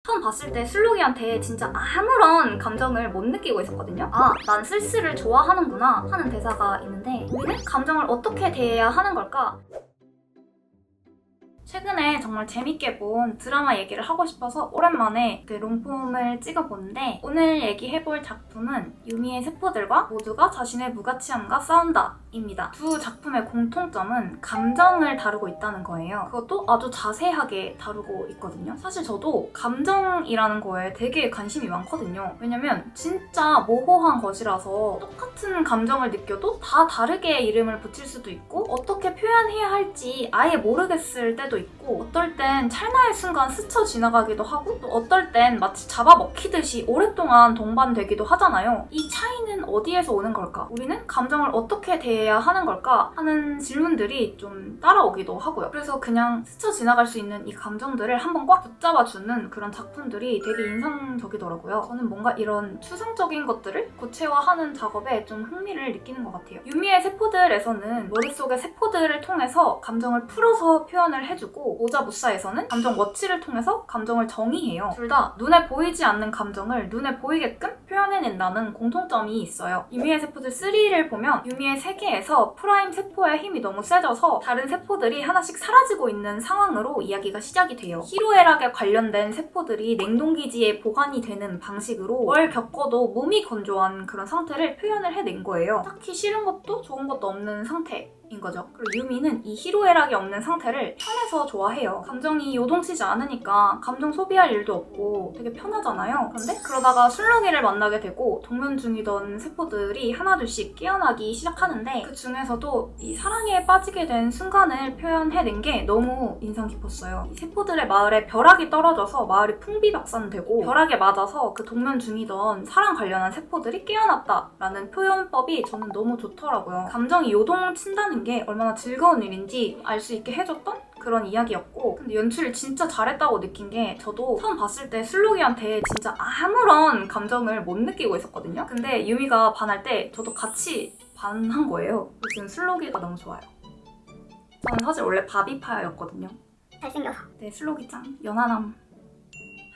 처음 봤을 때 슬로기한테 진짜 아무런 감정을 못 느끼고 있었거든요. 아, 난 쓸쓸을 좋아하는구나 하는 대사가 있는데 우리는 감정을 어떻게 대해야 하는 걸까? 최근에 정말 재밌게 본 드라마 얘기를 하고 싶어서 오랜만에 그 롱폼을 찍어보는데 오늘 얘기해볼 작품은 유미의 세포들과 모두가 자신의 무가치함과 싸운다 입니다. 두 작품의 공통점은 감정을 다루고 있다는 거예요. 그것도 아주 자세하게 다루고 있거든요. 사실 저도 감정이라는 거에 되게 관심이 많거든요. 왜냐면 진짜 모호한 것이라서 똑같은 감정을 느껴도 다 다르게 이름을 붙일 수도 있고 어떻게 표현해야 할지 아예 모르겠을 때도 있고 어떨 땐 찰나의 순간 스쳐 지나가기도 하고 또 어떨 땐 마치 잡아먹히듯이 오랫동안 동반되기도 하잖아요. 이 차이는 어디에서 오는 걸까? 우리는 감정을 어떻게 대해야 하는 걸까? 하는 질문들이 좀 따라오기도 하고요. 그래서 그냥 스쳐 지나갈 수 있는 이 감정들을 한번 꽉 붙잡아주는 그런 작품들이 되게 인상적이더라고요. 저는 뭔가 이런 추상적인 것들을 구체화하는 작업에 좀 흥미를 느끼는 것 같아요. 유미의 세포들에서는 머릿속의 세포들을 통해서 감정을 풀어서 표현을 해주고 오자무사에서는 감정 워치를 통해서 감정을 정의해요. 둘 다 눈에 보이지 않는 감정을 눈에 보이게끔 표현해낸다는 공통점이 있어요. 유미의 세포들 3를 보면 유미의 세계에서 프라임 세포의 힘이 너무 세져서 다른 세포들이 하나씩 사라지고 있는 상황으로 이야기가 시작이 돼요. 희로애락에 관련된 세포들이 냉동기지에 보관이 되는 방식으로 뭘 겪어도 몸이 건조한 그런 상태를 표현을 해낸 거예요. 딱히 싫은 것도 좋은 것도 없는 상태 인 거죠. 그리고 유미는 이 희로애락이 없는 상태를 편해서 좋아해요. 감정이 요동치지 않으니까 감정 소비할 일도 없고 되게 편하잖아요. 그런데 그러다가 슬로기를 만나게 되고 동면 중이던 세포들이 하나둘씩 깨어나기 시작하는데 그 중에서도 이 사랑에 빠지게 된 순간을 표현해낸 게 너무 인상 깊었어요. 이 세포들의 마을에 벼락이 떨어져서 마을이 풍비박산되고 벼락에 맞아서 그 동면 중이던 사랑 관련한 세포들이 깨어났다라는 표현법이 저는 너무 좋더라고요. 감정이 요동친다는 게 얼마나 즐거운 일인지 알 수 있게 해줬던 그런 이야기였고 근데 연출을 진짜 잘했다고 느낀 게 저도 처음 봤을 때 슬로기한테 진짜 아무런 감정을 못 느끼고 있었거든요. 근데 유미가 반할 때 저도 같이 반한 거예요. 지금 슬로기가 너무 좋아요. 저는 사실 원래 바비파였거든요. 잘생겨서. 네, 슬로기 짱. 연하남.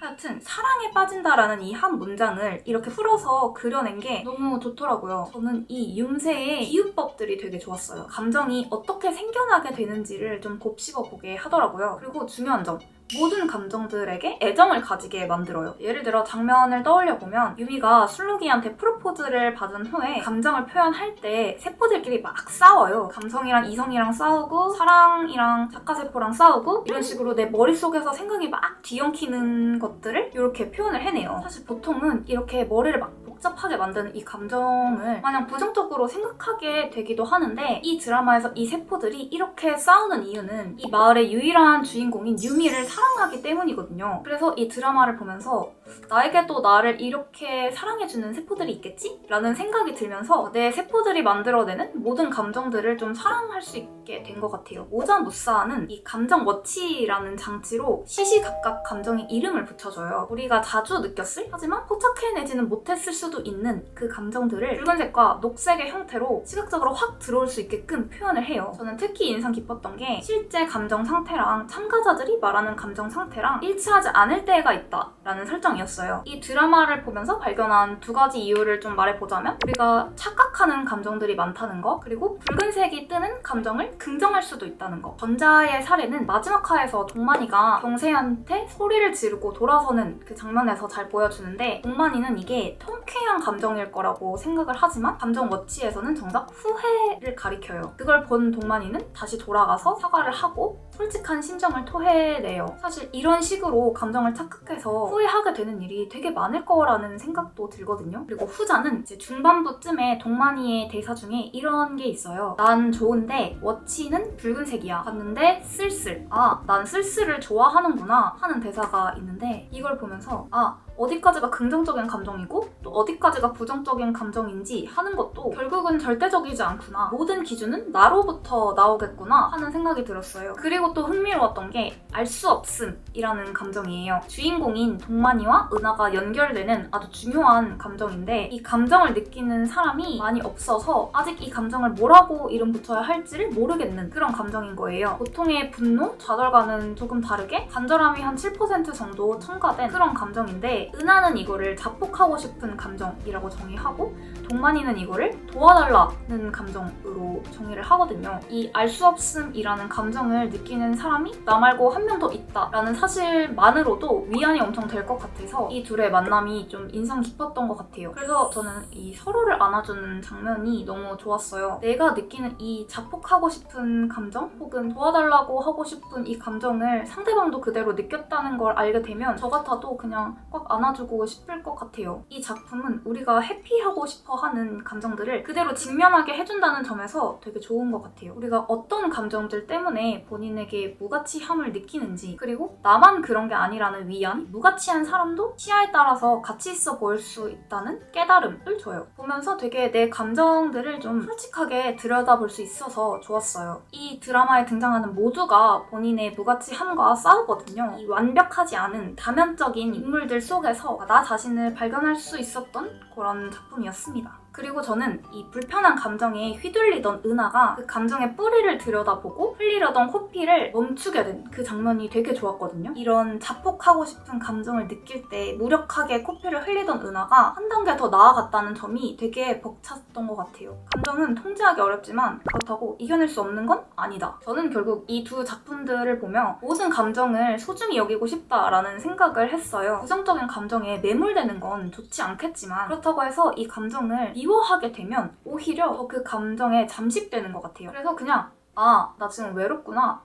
하여튼 사랑에 빠진다라는 이 한 문장을 이렇게 풀어서 그려낸 게 너무 좋더라고요. 저는 이 윰세의 비유법들이 되게 좋았어요. 감정이 어떻게 생겨나게 되는지를 좀 곱씹어보게 하더라고요. 그리고 중요한 점, 모든 감정들에게 애정을 가지게 만들어요. 예를 들어 장면을 떠올려보면 유미가 슬로기한테 프로포즈를 받은 후에 감정을 표현할 때 세포들끼리 막 싸워요. 감성이랑 이성이랑 싸우고 사랑이랑 작가세포랑 싸우고 이런 식으로 내 머릿속에서 생각이 막 뒤엉키는 것들을 이렇게 표현을 해내요. 사실 보통은 이렇게 머리를 막 복잡하게 만드는 이 감정을 마냥 부정적으로 생각하게 되기도 하는데 이 드라마에서 이 세포들이 이렇게 싸우는 이유는 이 마을의 유일한 주인공인 유미를 사랑하기 때문이거든요. 그래서 이 드라마를 보면서 나에게도 나를 이렇게 사랑해주는 세포들이 있겠지? 라는 생각이 들면서 내 세포들이 만들어내는 모든 감정들을 좀 사랑할 수 있게 된 것 같아요. 오자무사는 이 감정 워치라는 장치로 시시각각 감정에 이름을 붙여줘요. 우리가 자주 느꼈을 하지만 포착해내지는 못했을 수도 있는 그 감정들을 붉은색과 녹색의 형태로 시각적으로 확 들어올 수 있게끔 표현을 해요. 저는 특히 인상 깊었던 게 실제 감정 상태랑 참가자들이 말하는 감정 상태랑 일치하지 않을 때가 있다라는 설정이었어요. 이 드라마를 보면서 발견한 두 가지 이유를 좀 말해보자면 우리가 착각하는 감정들이 많다는 거 그리고 붉은색이 뜨는 감정을 긍정할 수도 있다는 거. 전자의 사례는 마지막 화에서 동만이가 경세한테 소리를 지르고 돌아서는 그 장면에서 잘 보여주는데 동만이는 이게 통쾌한 감정일 거라고 생각을 하지만 감정 워치에서는 정작 후회를 가리켜요. 그걸 본 동만이는 다시 돌아가서 사과를 하고 솔직한 심정을 토해내요. 사실 이런 식으로 감정을 착각해서 후회하게 되는 일이 되게 많을 거라는 생각도 들거든요. 그리고 후자는 이제 중반부쯤에 동만이의 대사 중에 이런 게 있어요. 난 좋은데 워치는 붉은색이야. 봤는데 쓸쓸. 아, 난 쓸쓸을 좋아하는구나 하는 대사가 있는데 이걸 보면서 어디까지가 긍정적인 감정이고 또 어디까지가 부정적인 감정인지 하는 것도 결국은 절대적이지 않구나. 모든 기준은 나로부터 나오겠구나 하는 생각이 들었어요. 그리고 또 흥미로웠던 게 알 수 없음이라는 감정이에요. 주인공인 동만이와 은하가 연결되는 아주 중요한 감정인데 이 감정을 느끼는 사람이 많이 없어서 아직 이 감정을 뭐라고 이름 붙여야 할지를 모르겠는 그런 감정인 거예요. 보통의 분노, 좌절과는 조금 다르게 간절함이 한 7% 정도 첨가된 그런 감정인데 은하는 이거를 자폭하고 싶은 감정이라고 정의하고 동만이는 이거를 도와달라는 감정으로 정의를 하거든요. 이 알 수 없음이라는 감정을 느끼는 사람이 나 말고 한 명 더 있다라는 사실만으로도 위안이 엄청 될 것 같아서 이 둘의 만남이 좀 인상 깊었던 것 같아요. 그래서 저는 이 서로를 안아주는 장면이 너무 좋았어요. 내가 느끼는 이 자폭하고 싶은 감정 혹은 도와달라고 하고 싶은 이 감정을 상대방도 그대로 느꼈다는 걸 알게 되면 저 같아도 그냥 꽉 안아주고 싶을 것 같아요. 이 작품은 우리가 해피하고 싶어 하는 감정들을 그대로 직면하게 해준다는 점에서 되게 좋은 것 같아요. 우리가 어떤 감정들 때문에 본인에게 무가치함을 느끼는지 그리고 나만 그런 게 아니라는 위안, 무가치한 사람도 시야에 따라서 가치 있어 보일 수 있다는 깨달음을 줘요. 보면서 되게 내 감정들을 좀 솔직하게 들여다볼 수 있어서 좋았어요. 이 드라마에 등장하는 모두가 본인의 무가치함과 싸우거든요. 이 완벽하지 않은 다면적인 인물들 속에서 나 자신을 발견할 수 있었던 그런 작품이었습니다. 그리고 저는 이 불편한 감정에 휘둘리던 은하가 그 감정의 뿌리를 들여다보고 흘리려던 코피를 멈추게 된 그 장면이 되게 좋았거든요. 이런 자폭하고 싶은 감정을 느낄 때 무력하게 코피를 흘리던 은하가 한 단계 더 나아갔다는 점이 되게 벅찼던 것 같아요. 감정은 통제하기 어렵지만 그렇다고 이겨낼 수 없는 건 아니다. 저는 결국 이 두 작품들을 보며 모든 감정을 소중히 여기고 싶다라는 생각을 했어요. 부정적인 감정에 매몰되는 건 좋지 않겠지만 그렇다고 해서 이 감정을 미워하게 되면 오히려 더 그 감정에 잠식되는 것 같아요. 그래서 그냥 나 지금 외롭구나.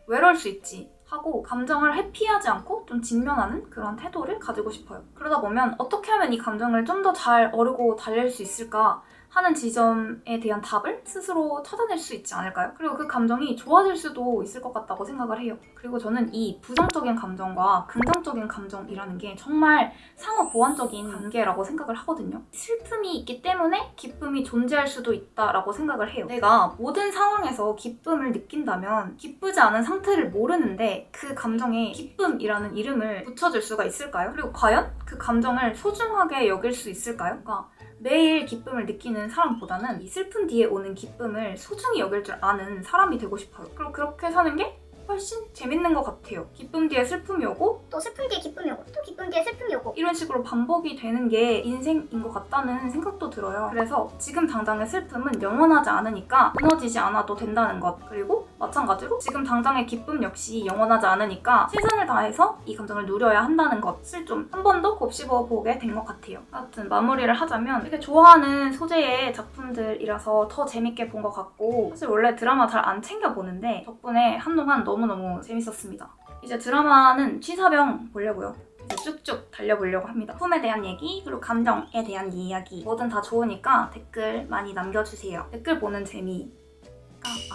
외로울 수 있지. 하고 감정을 회피하지 않고 좀 직면하는 그런 태도를 가지고 싶어요. 그러다 보면 어떻게 하면 이 감정을 좀 더 잘 어르고 달랠 수 있을까 하는 지점에 대한 답을 스스로 찾아낼 수 있지 않을까요? 그리고 그 감정이 좋아질 수도 있을 것 같다고 생각을 해요. 그리고 저는 이 부정적인 감정과 긍정적인 감정이라는 게 정말 상호 보완적인 관계라고 생각을 하거든요. 슬픔이 있기 때문에 기쁨이 존재할 수도 있다라고 생각을 해요. 내가 모든 상황에서 기쁨을 느낀다면 기쁘지 않은 상태를 모르는데 그 감정에 기쁨이라는 이름을 붙여줄 수가 있을까요? 그리고 과연 그 감정을 소중하게 여길 수 있을까요? 그러니까 매일 기쁨을 느끼는 사람보다는 이 슬픔 뒤에 오는 기쁨을 소중히 여길 줄 아는 사람이 되고 싶어요. 그리고 그렇게 사는 게 훨씬 재밌는 것 같아요. 기쁨 뒤에 슬픔이 오고 또 슬픔 뒤에 기쁨이 오고 또 기쁨 뒤에 슬픔이 오고 이런 식으로 반복이 되는 게 인생인 것 같다는 생각도 들어요. 그래서 지금 당장의 슬픔은 영원하지 않으니까 무너지지 않아도 된다는 것. 그리고 마찬가지로 지금 당장의 기쁨 역시 영원하지 않으니까 최선을 다해서 이 감정을 누려야 한다는 것을 좀 한 번 더 곱씹어 보게 된 것 같아요. 하여튼 마무리를 하자면 되게 좋아하는 소재의 작품들이라서 더 재밌게 본 것 같고 사실 원래 드라마 잘 안 챙겨보는데 덕분에 한동안 너무너무 재밌었습니다. 이제 드라마는 취사병 보려고요. 이제 쭉쭉 달려보려고 합니다. 품에 대한 얘기, 그리고 감정에 대한 이야기 뭐든 다 좋으니까 댓글 많이 남겨주세요. 댓글 보는 재미가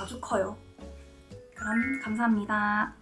아주 커요. 그럼 감사합니다.